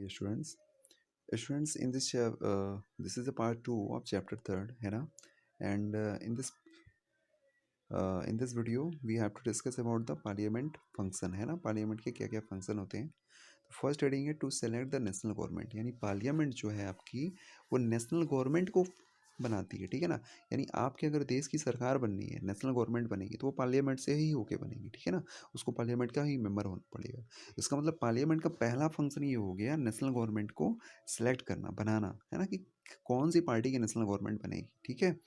students. Students, in this is a part two of chapter third, है ना? And in this video, we have to discuss about the parliament function, है ना? Parliament के क्या क्या function होते हैं. फर्स्ट हेडिंग है to select the national government, यानी पार्लियामेंट जो है आपकी वो नेशनल गवर्नमेंट को बनाती है, ठीक है ना. यानी आपके अगर देश की सरकार बननी है, नेशनल गवर्नमेंट बनेगी, तो वो पार्लियामेंट से ही होके बनेगी, ठीक है ना. उसको पार्लियामेंट का ही मेंबर होना पड़ेगा. इसका मतलब पार्लियामेंट का पहला फंक्शन ये हो गया नेशनल गवर्नमेंट को सेलेक्ट करना, बनाना, है ना, कि कौन सी पार्टी की नेशनल गवर्नमेंट बनेगी, ठीक है.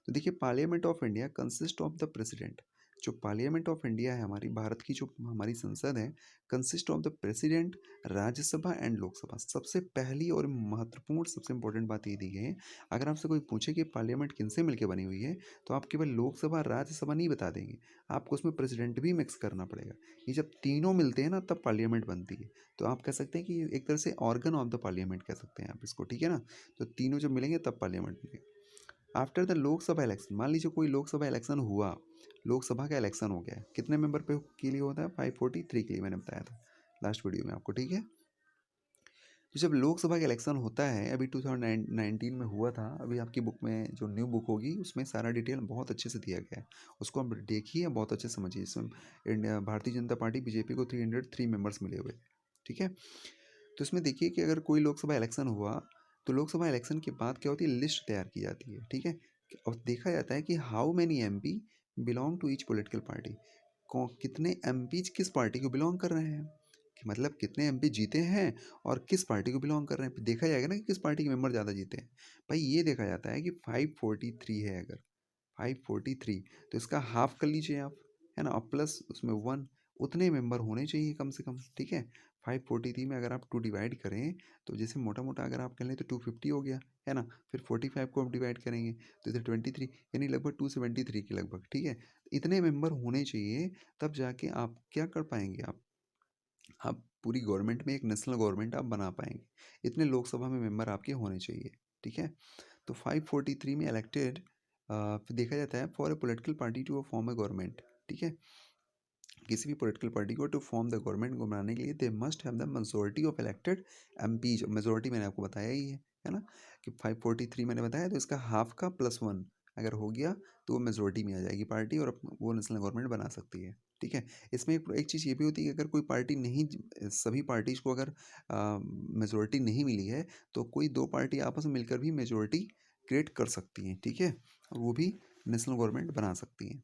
तो देखिए, parliament of India consist of the president. जो पार्लियामेंट ऑफ इंडिया है, हमारी भारत की जो हमारी संसद है, consist of the president, Rajya Sabha and Lok Sabha. सबसे पहली और महत्वपूर्ण, सबसे इंपॉर्टेंट बात ये दी गई है. अगर आपसे कोई पूछे कि पार्लियामेंट किनसे मिलकर बनी हुई है, तो आप केवल लोकसभा राज्यसभा नहीं बता देंगे, आपको उसमें प्रेसिडेंट भी मिक्स करना पड़ेगा. ये जब तीनों मिलते हैं ना, तब पार्लियामेंट बनती है. तो आप कह सकते हैं कि एक तरह से ऑर्गन ऑफ द पार्लियामेंट कह सकते हैं आप इसको, ठीक है ना. तो तीनों जब मिलेंगे तब पार्लियामेंट बनेगी. आफ्टर द लोकसभा इलेक्शन, मान लीजिए कोई लोकसभा इलेक्शन हुआ, लोकसभा का इलेक्शन हो गया, कितने मेंबर पे के लिए होता है? 543 के लिए, मैंने बताया था लास्ट वीडियो में आपको, ठीक है. तो जब लोकसभा का इलेक्शन होता है, अभी 2019 में हुआ था, अभी आपकी बुक में जो न्यू बुक होगी उसमें सारा डिटेल बहुत अच्छे से दिया गया है, उसको आप देखिए, बहुत अच्छे से समझिए. इसमें India Bharatiya Janata party BJP को 303 मेंबर्स मिले हुए, ठीक है. तो इसमें देखिए कि अगर कोई लोकसभा इलेक्शन हुआ, तो लोकसभा इलेक्शन के बाद क्या होती है, लिस्ट तैयार की जाती है, ठीक है. और देखा जाता है कि how many MP belong to each political party, कितने एमपी किस पार्टी को बिलोंग कर रहे हैं, कि मतलब कितने एमपी जीते हैं और किस पार्टी को बिलोंग कर रहे हैं. देखा जाएगा ना कि किस पार्टी के मेंबर ज़्यादा जीते हैं. भाई ये देखा जाता है कि 543 है, अगर 543, तो इसका हाफ कर लीजिए आप, है ना, और प्लस उसमें 1, उतने मेंबर होने चाहिए कम से कम, ठीक है. 543 में अगर आप 2 डिवाइड करें, तो जैसे मोटा मोटा अगर आप कर लें तो 250 हो गया, है ना. फिर 45 को आप डिवाइड करेंगे तो इधर 23, यानी लगभग 273 के लगभग, ठीक है. इतने मेंबर होने चाहिए, तब जाके आप क्या कर पाएंगे, आप पूरी गवर्नमेंट में एक नेशनल गवर्नमेंट आप बना पाएंगे. इतने लोकसभा में मेंबर आपके होने चाहिए, ठीक है. तो 543 में इलेक्टेड, फिर देखा जाता है for a political party to form a government, ठीक है. किसी भी पॉलिटिकल पार्टी को टू फॉर्म द गवर्नमेंट को बनाने के लिए they must have the majority of elected MPs. Majority मैंने आपको बताया ही है ना, कि 543 मैंने बताया, तो इसका हाफ का +1 अगर हो गया तो वो मेजोरिटी में आ जाएगी पार्टी, और वो नेशनल गवर्नमेंट बना सकती है, ठीक है. इसमें एक चीज़ ये भी होती है कि अगर कोई पार्टी नहीं, सभी पार्टीज को अगर मेजोरिटी नहीं मिली है, तो कोई दो पार्टी आपस में मिलकर भी मेजोरिटी क्रिएट कर सकती हैं, ठीक है, और वो भी नेशनल गवर्नमेंट बना सकती हैं.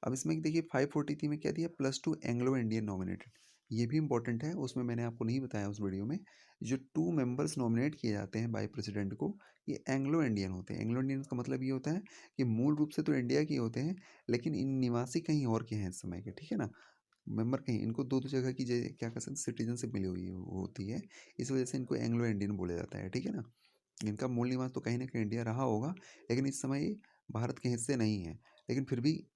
अब इसमें देखिए 543 में क्या दिया, +2 एंग्लो इंडियन नॉमिनेटेड. ये भी इंपॉर्टेंट है, उसमें मैंने आपको नहीं बताया उस वीडियो में. जो 2 मेंबर्स नॉमिनेट किए जाते हैं बाय प्रेसिडेंट को, ये एंग्लो इंडियन होते हैं. एंग्लो इंडियन का मतलब ये होता है कि मूल रूप से तो इंडिया के होते हैं, लेकिन इन निवासी कहीं और के हैं इस समय के, ठीक है ना. मेंबर कहीं, इनको दो दो जगह की क्या कर सकते, सिटीजनशिप मिली हुई होती है, इस वजह से इनको एंग्लो इंडियन बोला जाता है, ठीक है ना. इनका मूल निवास तो कहीं ना कहीं इंडिया रहा होगा, लेकिन इस समय ये भारत के हिस्से नहीं है, लेकिन फिर भी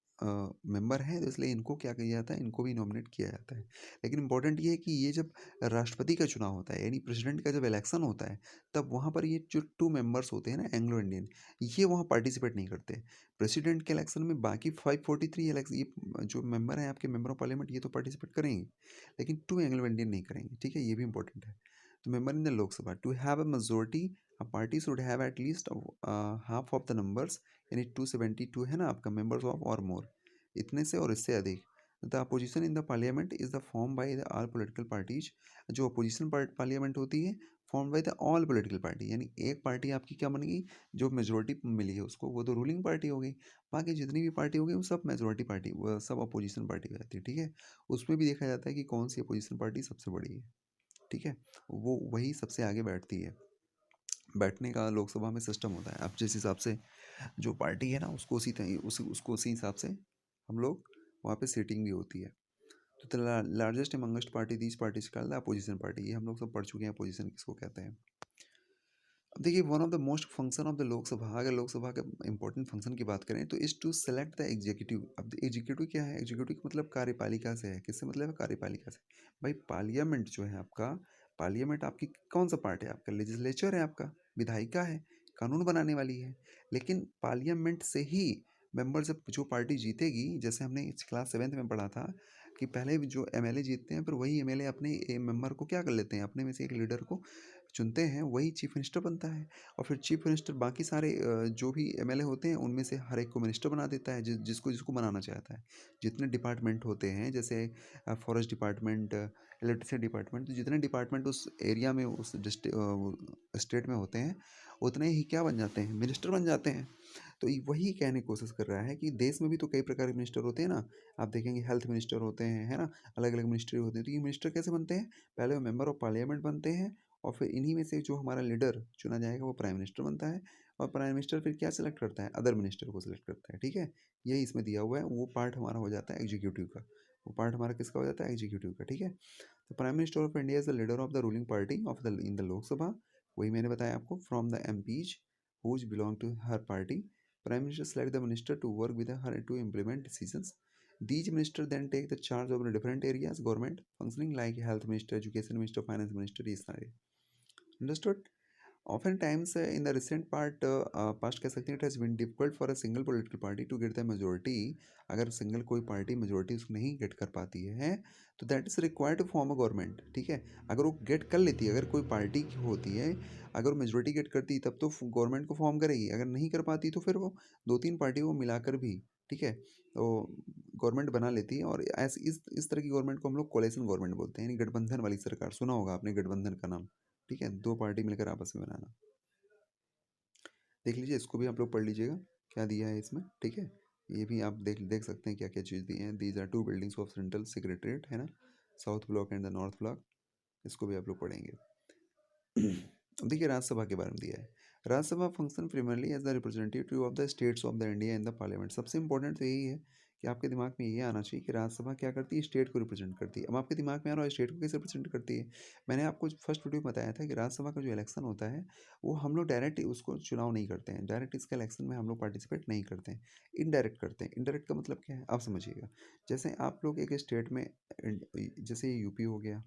मेंबर हैं, तो इसलिए इनको क्या किया जाता है, इनको भी नॉमिनेट किया जाता है. लेकिन इंपॉर्टेंट ये है कि ये जब राष्ट्रपति का चुनाव होता है, यानी प्रेसिडेंट का जब इलेक्शन होता है, तब वहाँ पर ये जो 2 मेंबर्स होते हैं ना एंग्लो इंडियन, ये वहाँ पार्टिसिपेट नहीं करते. प्रेसिडेंट के इलेक्शन में बाकी 543 इलेक्शन, ये जो मेंबर हैं आपके मेंबर ऑफ पार्लियामेंट, ये तो पार्टिसिपेट करेंगे, लेकिन 2 एंग्लो इंडियन नहीं करेंगे, ठीक है. ये भी इंपॉर्टेंट है. तो member in the Lok Sabha to have a majority, a party should have at least half of the numbers, यानी 272 है ना आपका, मेंबर्स ऑफ और मोर, इतने से और इससे अधिक. The opposition in the parliament is the form by the all political parties. जो अपोजिशन पार्लियामेंट होती है, form by the all political party, यानी एक पार्टी आपकी क्या बन गई, जो मेजोरिटी मिली है उसको, वो तो रूलिंग पार्टी हो गई. बाकी जितनी भी पार्टी हो गई वो सब मेजोरिटी पार्टी, वो सब अपोजिशन पार्टी हो जाती है, ठीक है. उसमें भी देखा जाता है कि कौन सी अपोजिशन पार्टी सबसे बड़ी है, ठीक है, वो वही सबसे आगे बैठती है. बैठने का लोकसभा में सिस्टम होता है, अब जिस हिसाब से जो पार्टी है ना, उसको उसको उसी हिसाब से हम लोग वहाँ पे सीटिंग भी होती है. तो largest amongst party these parties called the opposition party. ये हम लोग सब पढ़ चुके हैं अपोजिशन किसको कहते हैं. अब देखिए, one of the most function of the Lok Sabha, अगर लोकसभा का इंपॉर्टेंट फंक्शन की बात करें, तो is to select the executive. अब एग्जीक्यूटिव क्या है, एग्जीक्यूटिव का मतलब कार्यपालिका से है. किससे मतलब है, कार्यपालिका से. भाई पार्लियामेंट जो है आपका, पार्लियामेंट आपकी कौन सा पार्ट है, आपका लेजिस्लेचर है, आपका विधायिका है, कानून बनाने वाली है. लेकिन पार्लियामेंट से ही मेंबर, जब जो पार्टी जीतेगी, जैसे हमने क्लास 7th में पढ़ा था, कि पहले जो एमएलए जीतते हैं, फिर वही एमएलए अपने मेंबर को क्या कर लेते हैं, अपने में से एक लीडर को चुनते हैं, वही चीफ मिनिस्टर बनता है। और फिर चीफ मिनिस्टर बाकी सारे जो भी एमएलए होते हैं उनमें से हर एक को मिनिस्टर बना देता है, जिसको जिसको बनाना चाहता है। जितने डिपार्टमेंट होते हैं, जैसे फॉरेस्ट डिपार्टमेंट, इलेक्ट्रिसिटी डिपार्टमेंट, तो जितने डिपार्टमेंट उस एरिया में, उस स्टेट में होते हैं, उतने ही क्या बन जाते हैं, मिनिस्टर बन जाते हैं। तो वही कहने की कोशिश कर रहा है कि देश में भी तो कई प्रकार के मिनिस्टर होते हैं ना। आप देखेंगे हेल्थ मिनिस्टर होते हैं, है ना, अलग अलग मिनिस्ट्री होते हैं। तो ये मिनिस्टर कैसे बनते हैं, पहले वो मेंबर ऑफ पार्लियामेंट बनते हैं, और फिर इन्हीं में से जो हमारा लीडर चुना जाएगा वो प्राइम मिनिस्टर बनता है। और प्राइम मिनिस्टर फिर क्या सिलेक्ट करता है, अदर मिनिस्टर को सिलेक्ट करता है। ठीक है, यही इसमें दिया हुआ है। वो पार्ट हमारा हो जाता है एग्जीक्यूटिव का, वो पार्ट हमारा किसका हो जाता है, एग्जीक्यूटिव का। ठीक है, तो prime minister of India is the leader of the ruling party of the in the Lok Sabha. वही मैंने बताया आपको, from the MPs whose belong to her party. Prime minister select the minister to work with her to implement decisions. These ministers then take the charge of the different areas government functioning like health minister, education minister, finance minister, ये सारे। Understood? Oftentimes in the recent past कह सकते हैं, it has been difficult for a single political party to get the majority. अगर single कोई party majority उसको नहीं get कर पाती है तो that is required to form a government. ठीक है, अगर वो गेट कर लेती है, अगर कोई पार्टी होती है, अगर मेजोरिटी गेट करती है तब तो गवर्नमेंट को फॉर्म करेगी। अगर नहीं कर पाती तो फिर वो दो तीन पार्टी को मिलाकर भी, ठीक है, तो गवर्नमेंट बना लेती है। और ऐसे इस तरह की गवर्नमेंट को हम लोग कोलेशन गवर्नमेंट बोलते हैं, यानी गठबंधन वाली सरकार। सुना होगा आपने गठबंधन का नाम। ठीक है, दो पार्टी मिलकर आपस में बनाना। देख लीजिए, इसको भी आप लोग पढ़ लीजिएगा क्या दिया है इसमें। ठीक है, ये भी आप देख देख सकते हैं क्या क्या चीज़ दी है। These are two buildings of central secretariat, है ना, south block and the north block. इसको भी आप लोग पढ़ेंगे। अब देखिए राज्यसभा के बारे में दिया है। Rajya Sabha function primarily as the representative of the states of the India in the parliament. सबसे इंपॉर्टेंट तो यही है कि आपके दिमाग में ये आना चाहिए कि राज्यसभा क्या करती है, स्टेट को रिप्रेजेंट करती है। अब आपके दिमाग में आ रहा है स्टेट को कैसे रिप्रेजेंट करती है। मैंने आपको फर्स्ट वीडियो में बताया था कि राज्यसभा का जो इलेक्शन होता है वो हम लोग डायरेक्ट उसको चुनाव नहीं करते हैं, डायरेक्ट इसका इलेक्शन में हम लोग पार्टिसिपेट नहीं करते हैं, इनडायरेक्ट करते हैं। इनडायरेक्ट का मतलब क्या है आप समझिएगा। जैसे आप लोग एक स्टेट में, जैसे ये यूपी हो गया,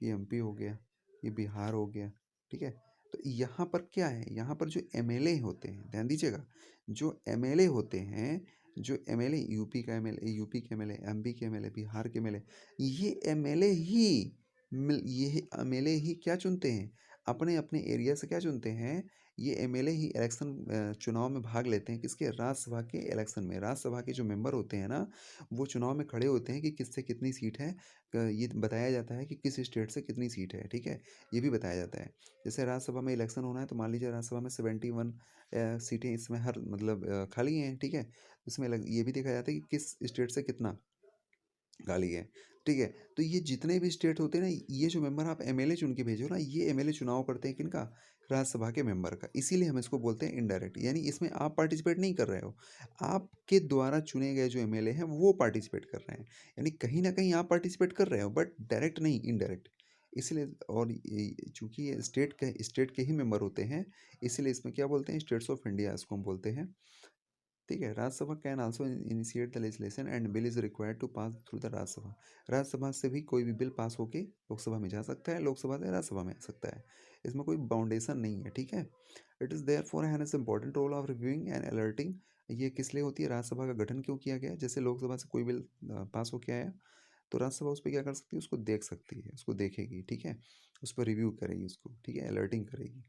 ये एमपी हो गया, ये बिहार हो गया। ठीक है, तो यहाँ पर क्या है, यहाँ पर जो एमएलए होते हैं, ध्यान दीजिएगा, जो एमएलए होते हैं, जो एमएलए, यूपी का एमएलए, यूपी के एमएलए, एमपी के एमएलए, बिहार के एमएलए, ये एमएलए ही ये एमएलए ही क्या चुनते हैं, अपने अपने एरिया से क्या चुनते हैं, ये एमएलए ही इलेक्शन चुनाव में भाग लेते हैं। किसके, राज्यसभा के इलेक्शन में। राज्यसभा के जो मेंबर होते हैं ना, वो चुनाव में खड़े होते हैं कि किससे कितनी सीट है। ये बताया जाता है कि किस स्टेट से कितनी सीट है। ठीक है, ये भी बताया जाता है। जैसे राज्यसभा में इलेक्शन होना है तो मान लीजिए राज्यसभा में 71 सीटें इसमें हर मतलब खाली हैं। ठीक है, इसमें ये भी देखा जाता है कि किस स्टेट से कितना खाली है। ठीक है, तो ये जितने भी स्टेट होते हैं ना, ये जो मेंबर आप एमएलए चुन के भेजो ना, ये एमएलए चुनाव करते हैं किनका, राज्यसभा के मेंबर का। इसीलिए हम इसको बोलते हैं इनडायरेक्ट, यानी इसमें आप पार्टिसिपेट नहीं कर रहे हो, आपके द्वारा चुने गए जो एमएलए हैं वो पार्टिसिपेट कर रहे हैं। यानी कहीं ना कहीं आप पार्टिसिपेट कर रहे हो बट डायरेक्ट नहीं, इनडायरेक्ट। इसलिए, और चूंकि ये स्टेट के ही मेंबर होते हैं, इसीलिए इसमें क्या बोलते हैं, स्टेट्स ऑफ इंडिया इसको हम बोलते हैं। ठीक है, Rajya Sabha can also initiate the legislation and bill is required to pass through the Rajya Sabha. Rajya Sabha से भी कोई भी बिल पास होके लोकसभा में जा सकता है, लोकसभा से राज्यसभा में आ सकता है। इसमें कोई बाउंडेशन नहीं है। ठीक है, it is there for has an important role of reviewing and alerting. ये किस लिए होती है, राज्यसभा का गठन क्यों किया गया। जैसे लोकसभा से कोई बिल पास होके आया तो राज्यसभा उस पर क्या कर सकती है, उसको देख सकती है, उसको देखेगी। ठीक है, उस पर रिव्यू करेगी उसको। ठीक है, अलर्टिंग करेगी।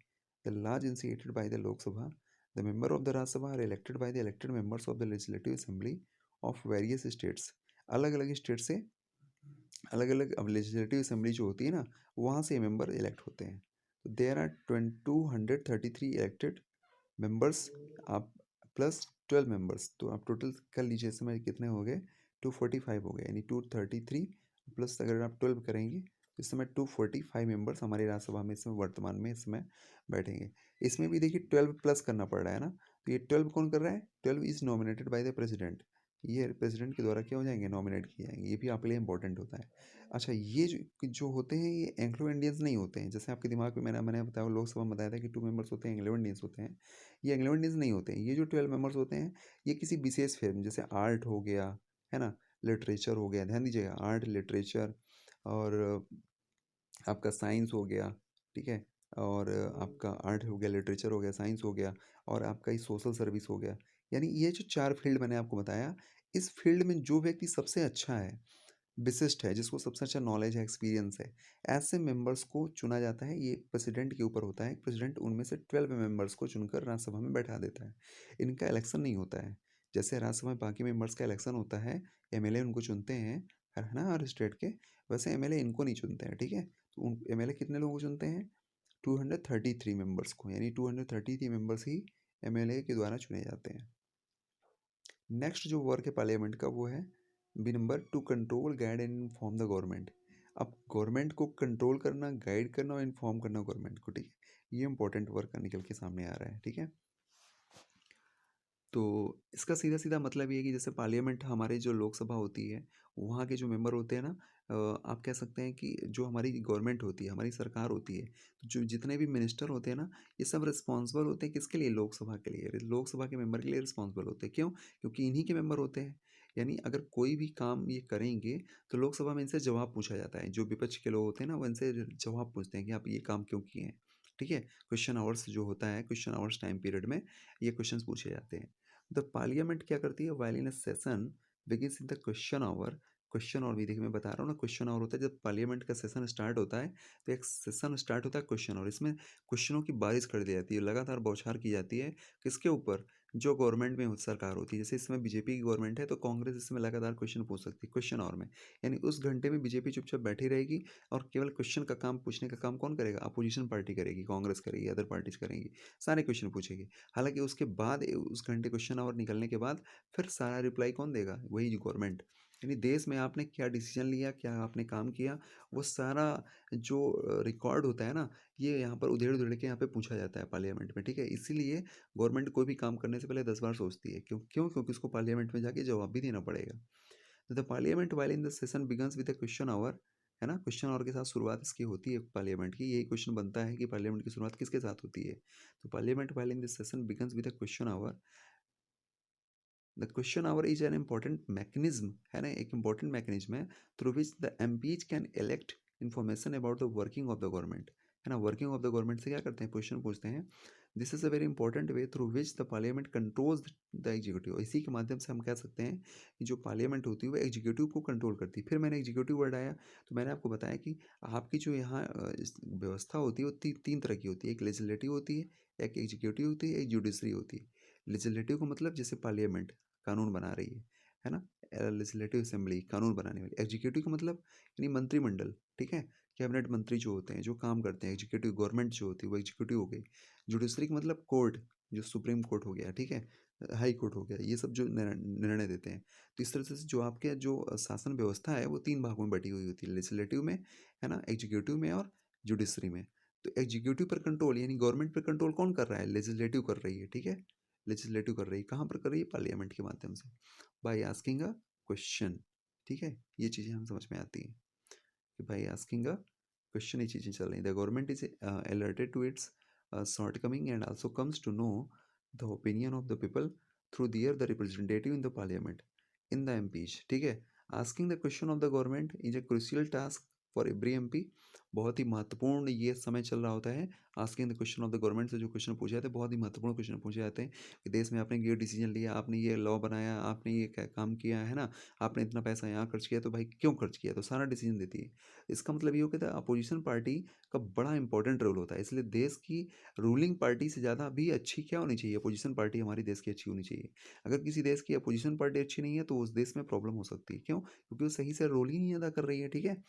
The laws initiated by the Lok Sabha, the member of the Rajya Sabha are elected by the elected members of the legislative assembly of various states. अलग अलग स्टेट से अलग अलग, अब लेजिस्लेटिव असेंबली जो होती है ना, वहाँ से मेंबर इलेक्ट होते हैं। तो देर आर 233 इलेक्टेड मेंबर्स, आप प्लस 12 मेंबर्स, तो आप टोटल कर लीजिए इस समय कितने हो गए, 245 हो गए। यानी 233 प्लस अगर आप 12 करेंगे तो इस समय 245 मेंबर्स हमारी राज्यसभा में इसमें वर्तमान में इसमें बैठेंगे। इसमें भी देखिए 12 प्लस करना पड़ रहा है ना, तो ये 12 कौन कर रहा है, 12 is nominated by the president. ये प्रेसिडेंट के द्वारा क्या हो जाएंगे, नॉमिनेट किए जाएंगे। ये भी आपके लिए इंपॉर्टेंट होता है। अच्छा, ये जो होते हैं ये एंग्लो इंडियंस नहीं होते हैं। जैसे आपके दिमाग में मैंने बताया, लोकसभा में बताया था कि 2 मेंबर्स होते हैं, एंग्लो इंडियंस होते हैं। ये एंग्लो इंडियंस नहीं होते हैं। ये जो 12 मेंबर्स होते हैं, ये किसी विशेष फील्ड, जैसे आर्ट हो गया, है ना, लिटरेचर हो गया, ध्यान दीजिएगा, आर्ट, लिटरेचर, और आपका साइंस हो गया। ठीक है, और आपका आर्ट हो गया, लिटरेचर हो गया, साइंस हो गया, और आपका ये सोशल सर्विस हो गया। यानी ये जो 4 फील्ड मैंने आपको बताया, इस फील्ड में जो व्यक्ति सबसे अच्छा है, विशिष्ट है, जिसको सबसे अच्छा नॉलेज है, एक्सपीरियंस है, ऐसे मेंबर्स को चुना जाता है। ये प्रेसिडेंट के ऊपर होता है। प्रेसिडेंट उनमें से 12 मेंबर्स को चुनकर राज्यसभा में बैठा देता है। इनका इलेक्शन नहीं होता है। जैसे राज्यसभा में बाकी मेंबर्स का इलेक्शन होता है, एमएलए उनको चुनते हैं, है ना, हर स्टेट के, वैसे एमएलए इनको नहीं चुनते हैं, ठीक है। तो एमएलए कितने लोगों को चुनते हैं? 233 मेंबर्स को, यानी 233 मेंबर्स ही एमएलए के द्वारा चुने जाते हैं। नेक्स्ट जो वर्क है पार्लियामेंट का वो है B number, to control guide and inform the government. अब गवर्नमेंट को कंट्रोल करना, गाइड करना और इन्फॉर्म करना गवर्नमेंट को, ठीक है। ये इंपॉर्टेंट वर्क निकल के सामने आ रहा है, ठीक है। तो इसका सीधा सीधा मतलब ये है कि जैसे पार्लियामेंट, हमारी जो लोकसभा होती है, वहाँ के जो मेंबर होते हैं ना, आप कह सकते हैं कि जो हमारी गवर्नमेंट होती है, हमारी सरकार होती है, तो जो जितने भी मिनिस्टर होते हैं ना, ये सब रिस्पॉन्सिबल होते हैं किसके लिए? लोकसभा के लिए। लोकसभा के मेंबर के लिए रिस्पॉन्सिबल होते हैं। क्यों? क्योंकि इन्हीं के मेंबर होते हैं। यानी अगर कोई भी काम ये करेंगे तो लोकसभा में इनसे जवाब पूछा जाता है। जो विपक्ष के लोग होते हैं ना, वो इनसे जवाब पूछते हैं कि आप ये काम क्यों किए हैं, ठीक है। क्वेश्चन आवर्स जो होता है, क्वेश्चन आवर्स टाइम पीरियड में ये क्वेश्चन पूछे जाते हैं। द पार्लियामेंट क्या करती है? While in a session begins in the question hour. Question hour भी देखिए, मैं बता रहा हूँ ना, क्वेश्चन आवर होता है जब पार्लियामेंट का सेशन स्टार्ट होता है, तो एक सेशन स्टार्ट होता है क्वेश्चन आवर। इसमें क्वेश्चनों की बारिश कर दी जाती है, लगातार बौछार की जाती है। किसके ऊपर? जो गवर्नमेंट में सरकार होती है। जैसे इसमें बीजेपी की गवर्नमेंट है, तो कांग्रेस इसमें लगातार क्वेश्चन पूछ सकती है क्वेश्चन आवर में। यानी उस घंटे में बीजेपी चुपचाप बैठी रहेगी और केवल क्वेश्चन का काम, पूछने का काम कौन करेगा? अपोजिशन पार्टी करेगी, कांग्रेस करेगी, अदर पार्टीज करेंगी, सारे क्वेश्चन पूछेगी। हालांकि उसके बाद उस घंटे क्वेश्चन आवर निकलने के बाद फिर सारा रिप्लाई कौन देगा? वही जो गवर्नमेंट। यानी देश में आपने क्या डिसीजन लिया, क्या आपने काम किया, वो सारा जो रिकॉर्ड होता है ना, ये यहाँ पर उधेड़ उधेड़ के यहाँ पे पूछा जाता है पार्लियामेंट में, ठीक है। इसीलिए गवर्नमेंट कोई भी काम करने से पहले 10 बार सोचती है। क्यों? क्योंकि उसको पार्लियामेंट में जाके जवाब भी देना पड़ेगा। तो the parliament while in the session begins with a question hour, है ना, क्वेश्चन आवर के साथ शुरुआत इसकी होती है पार्लियामेंट की। यही क्वेश्चन बनता है कि पार्लियामेंट की शुरुआत किसके साथ होती है? तो parliament while in this session begins with a question hour. The question hour is an important mechanism, है ना, एक इंपॉर्टेंट मैकेनिज्म है through which the MPs can elect information about the working of the government, है ना। Working of the government से क्या करते हैं? क्वेश्चन पूछते हैं। This is a very important way through which the parliament controls the executive. इसी के माध्यम से हम कह सकते हैं कि जो पार्लियामेंट होती है वो एग्जीक्यूटिव को कंट्रोल करती है। फिर मैंने एग्जीक्यूटिव वर्ड आया, तो मैंने आपको बताया कि आपकी जो यहाँ व्यवस्था होती है वो तीन तरह की होती है। एक लेजिस्लेटिव होती है, एक एग्जीक्यूटिव होती है, एक जुडिशरी होती है। लेजिस्लेटिव का मतलब जैसे पार्लियामेंट कानून बना रही है ना, लेजिस्लेटिव असेंबली कानून बनाने वाली। एग्जीक्यूटिव का मतलब यानी मंत्रिमंडल, ठीक है। कैबिनेट मंत्री जो होते हैं, जो काम करते हैं, एग्जीक्यूटिव गवर्नमेंट जो होती है वो एग्जीक्यूटिव हो गई। जुडिशरी का मतलब कोर्ट, जो सुप्रीम कोर्ट हो गया, ठीक है, हाई कोर्ट हो गया, ये सब जो निर्णय देते हैं। तो इस तरह से जो आपके जो शासन व्यवस्था है वो तीन भागों में बटी हुई होती है, लेजिस्लेटिव में, है ना, एग्जीक्यूटिव में और जुडिशरी में। तो एग्जीक्यूटिव पर कंट्रोल यानी गवर्नमेंट पर कंट्रोल कौन कर रहा है? लेजिस्लेटिव कर रही है, ठीक है। लेजिस्लेटिव कर रही है, कहाँ पर कर रही है? पार्लियामेंट के माध्यम से, बाय आस्किंग अ क्वेश्चन, ठीक है। ये चीज़ें हम समझ में आती हैं कि बाय आस्किंग अ क्वेश्चन ये चीज़ें चल रही। The government is alerted to its shortcoming and also comes to know the opinion of the people through their the representative in the parliament, in the MPs, ठीक है। Asking the question of the government is a crucial task for every MP. बहुत ही महत्वपूर्ण ये समय चल रहा होता है। Asking the question of the government से जो क्वेश्चन पूछे जाते हैं, बहुत ही महत्वपूर्ण क्वेश्चन पूछे जाते हैं कि देश में आपने ये डिसीजन लिया, आपने ये लॉ बनाया, आपने ये काम किया, है ना, आपने इतना पैसा यहाँ खर्च किया, तो भाई क्यों खर्च किया? तो सारा डिसीजन देती है। इसका मतलब ये हो गया था अपोजिशन पार्टी का बड़ा इंपॉर्टेंट रोल होता है। इसलिए देश की रूलिंग पार्टी से ज़्यादा भी अच्छी क्या होनी चाहिए? अपोजिशन पार्टी हमारी देश की अच्छी होनी चाहिए। अगर किसी देश की अपोजिशन पार्टी अच्छी नहीं है तो उस देश में प्रॉब्लम हो सकती है। क्यों? क्योंकि वो सही से रोल ही नहीं अदा कर रही है, ठीक है।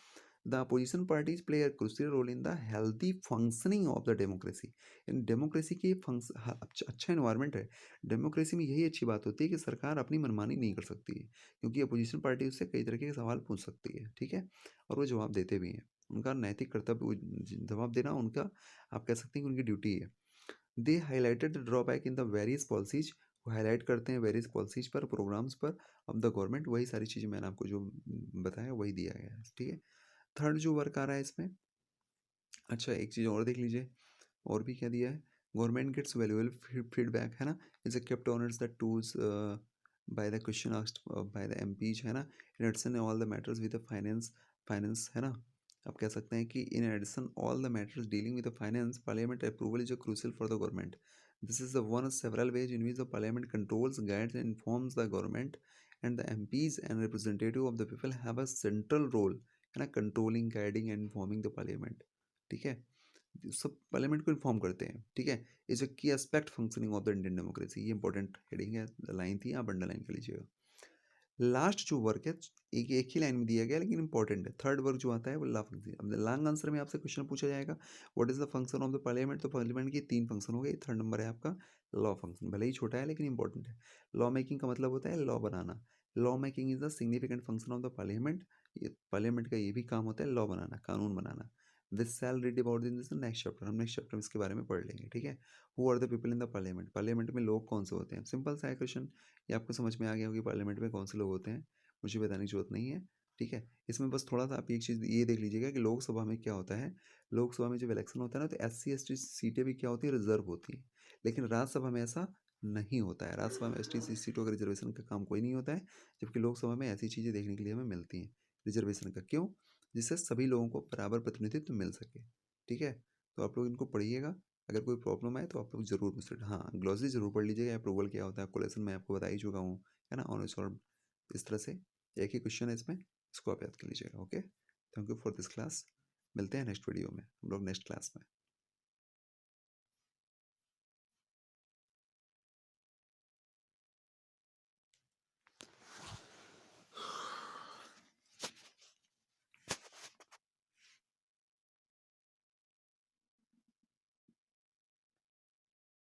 The opposition parties play a crucial role in the healthy functioning of the democracy। In democracy की अच्छा इन्वायरमेंट है। डेमोक्रेसी में यही अच्छी बात होती है कि सरकार अपनी मनमानी नहीं कर सकती है, क्योंकि अपोजिशन पार्टी उससे कई तरह के सवाल पूछ सकती है, ठीक है, और वो जवाब देते भी हैं। उनका नैतिक कर्तव्य जवाब देना, उनका आप कह सकते हैं कि उनकी ड्यूटी है। They highlighted the drawback in the various policies. वो हाईलाइट करते हैं वेरियस पॉलिसीज पर, प्रोग्राम्स पर ऑफ द गवर्नमेंट। वही सारी चीज़ें मैंने आपको जो बताया वही दिया गया है, ठीक है। थर्ड जो वर्क आ रहा है इसमें, अच्छा एक चीज़ और देख लीजिए, और भी क्या दिया है? गवर्नमेंट गेट्स वैल्यूएबल फीडबैक, है ना, is kept honours the tools by the question asked by the MPs, है ना, in addition all the matters with the finance, है ना। आप कह सकते हैं कि in addition all the matters dealing with the finance, parliament approval is a crucial for the government. This is the one of several ways in which the parliament controls, guides and informs the government and the MPs and representative of the people have a central role, है ना, controlling, guiding and informing the parliament. ठीक है, सब parliament को inform करते हैं। ठीक है, इज अ की aspect functioning of the Indian democracy. ये इंपॉर्टेंट हेडिंग है, लाइन थी, आप अंडरलाइन कर लीजिएगा। लास्ट जो वर्क है एक ही लाइन में दिया गया लेकिन इंपॉर्टेंट है। थर्ड वर्क जो आता है वो लॉ फंक्शन। अब लॉन्ग आंसर में आपसे क्वेश्चन पूछा जाएगा what is the function of the parliament, तो पार्लियामेंट की 3 फंक्शन हो गए। थर्ड नंबर है आपका लॉ फंक्शन, भले ही छोटा है लेकिन इंपॉर्टेंट है। लॉ मेकिंग का मतलब होता है लॉ बनाना। Law making is the significant function of the parliament. ये पार्लियामेंट का ये भी काम होता है लॉ बनाना, कानून बनाना। This shall read about this next chapter, हम नेक्स्ट चैप्टर में इसके बारे में पढ़ लेंगे। ठीक है, who are the people in the parliament, parliament में लोग कौन से होते हैं। सिंपल सा है क्वेश्चन, ये आपको समझ में आ गया होगी पार्लियामेंट में कौन से लोग होते हैं, मुझे बताने की जरूरत नहीं है। ठीक है, इसमें बस थोड़ा सा आप एक चीज़ ये देख लीजिएगा कि लोकसभा में क्या होता है। लोकसभा में जब इलेक्शन होता है ना, तो SC ST सीटें भी क्या होती है, रिजर्व होती हैं। लेकिन राज्यसभा में ऐसा नहीं होता है। राज्यसभा में ST सीटों का रिजर्वेशन का काम कोई नहीं होता है, जबकि लोकसभा में ऐसी चीज़ें देखने के लिए हमें मिलती हैं रिजर्वेशन का। क्यों? जिससे सभी लोगों को बराबर प्रतिनिधित्व मिल सके। ठीक है, तो आप लोग इनको पढ़िएगा। अगर कोई प्रॉब्लम आए तो आप लोग जरूर मुझसे, हाँ, ग्लॉसरी जरूर पढ़ लीजिएगा। अप्रूवल क्या होता है आपको लेसन में आपको बता ही चुका हूँ, है ना, ऑन सॉल्व। इस तरह से एक ही क्वेश्चन है इसमें, इसको आप याद कर लीजिएगा। Okay, thank you for this class. मिलते हैं नेक्स्ट वीडियो में हम लोग नेक्स्ट क्लास में।